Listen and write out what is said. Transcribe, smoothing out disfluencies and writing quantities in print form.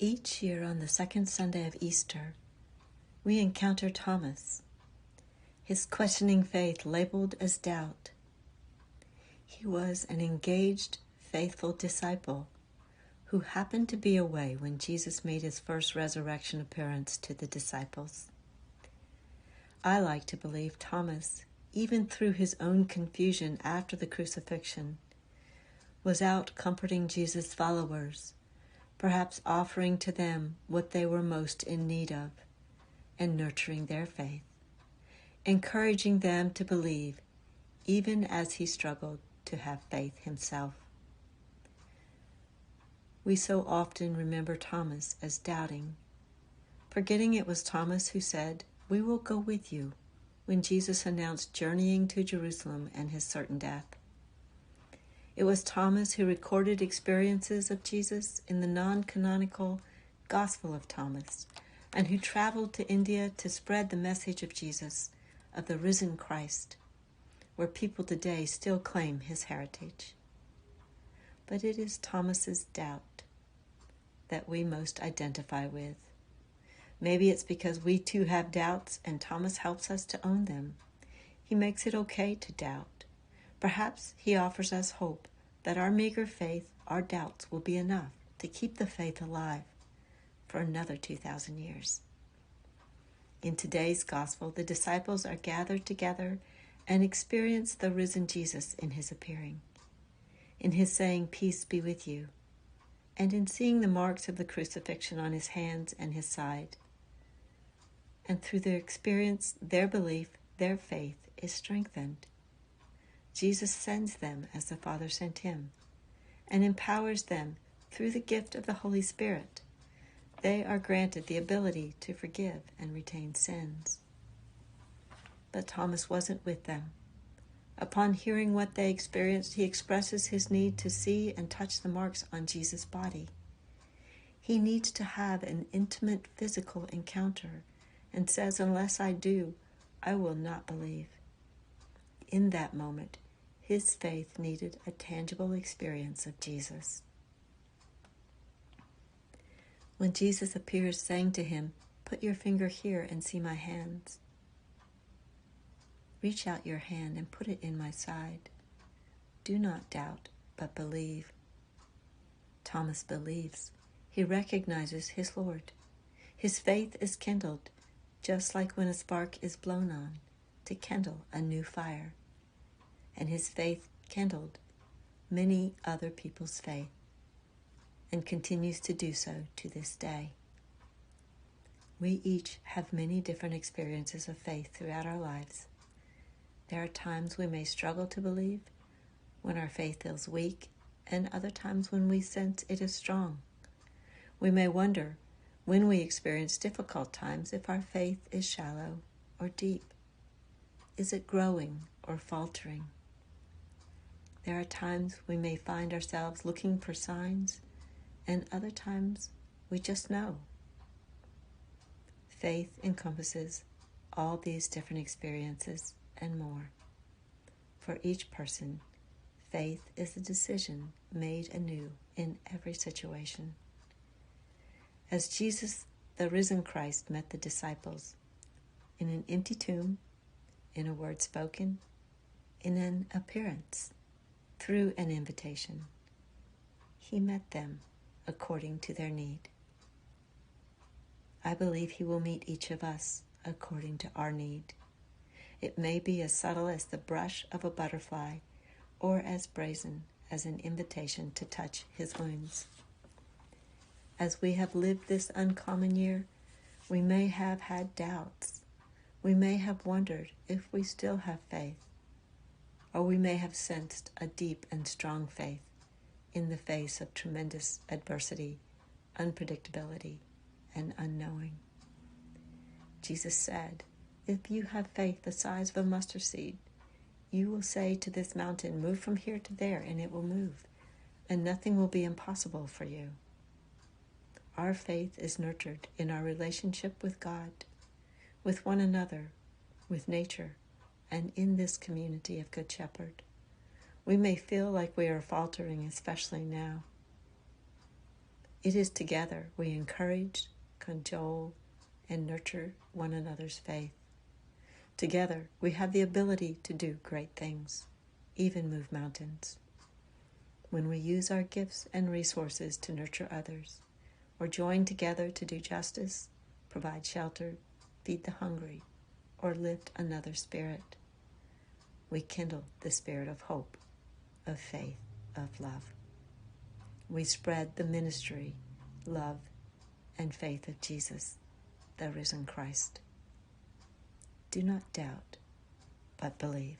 Each year on the second Sunday of Easter, we encounter Thomas, his questioning faith labeled as doubt. He was an engaged, faithful disciple who happened to be away when Jesus made his first resurrection appearance to the disciples. I like to believe Thomas, even through his own confusion after the crucifixion, was out comforting Jesus' followers, perhaps offering to them what they were most in need of, and nurturing their faith, encouraging them to believe, even as he struggled to have faith himself. We so often remember Thomas as doubting, forgetting it was Thomas who said, "We will go with you," when Jesus announced journeying to Jerusalem and his certain death. It was Thomas who recorded experiences of Jesus in the non-canonical Gospel of Thomas, and who traveled to India to spread the message of Jesus, of the risen Christ, where people today still claim his heritage. But it is Thomas's doubt that we most identify with. Maybe it's because we too have doubts, and Thomas helps us to own them. He makes it okay to doubt. Perhaps he offers us hope that our meager faith, our doubts, will be enough to keep the faith alive for another 2,000 years. In today's gospel, the disciples are gathered together and experience the risen Jesus in his appearing, in his saying, "Peace be with you," and in seeing the marks of the crucifixion on his hands and his side. And through their experience, their belief, their faith is strengthened. Jesus sends them as the Father sent him, and empowers them through the gift of the Holy Spirit. They are granted the ability to forgive and retain sins. But Thomas wasn't with them. Upon hearing what they experienced, he expresses his need to see and touch the marks on Jesus' body. He needs to have an intimate physical encounter and says, "Unless I do, I will not believe." In that moment, his faith needed a tangible experience of Jesus. When Jesus appears saying to him, "Put your finger here and see my hands. Reach out your hand and put it in my side. Do not doubt, but believe." Thomas believes. He recognizes his Lord. His faith is kindled, just like when a spark is blown on to kindle a new fire. And his faith kindled many other people's faith, and continues to do so to this day. We each have many different experiences of faith throughout our lives. There are times we may struggle to believe, when our faith feels weak, and other times when we sense it is strong. We may wonder, when we experience difficult times, if our faith is shallow or deep. Is it growing or faltering? There are times we may find ourselves looking for signs, and other times we just know. Faith encompasses all these different experiences and more. For each person, faith is a decision made anew in every situation. As Jesus, the risen Christ, met the disciples in an empty tomb, in a word spoken, in an appearance, through an invitation, he met them according to their need. I believe he will meet each of us according to our need. It may be as subtle as the brush of a butterfly, or as brazen as an invitation to touch his wounds. As we have lived this uncommon year, we may have had doubts. We may have wondered if we still have faith, or we may have sensed a deep and strong faith in the face of tremendous adversity, unpredictability, and unknowing. Jesus said, "If you have faith the size of a mustard seed, you will say to this mountain, 'Move from here to there,' and it will move, and nothing will be impossible for you." Our faith is nurtured in our relationship with God, with one another, with nature, and in this community of Good Shepherd. We may feel like we are faltering, especially now. It is together we encourage, cajole, and nurture one another's faith. Together we have the ability to do great things, even move mountains. When we use our gifts and resources to nurture others, or join together to do justice, provide shelter, feed the hungry, or lift another's spirit, we kindle the spirit of hope, of faith, of love. We spread the ministry, love, and faith of Jesus, the risen Christ. Do not doubt, but believe.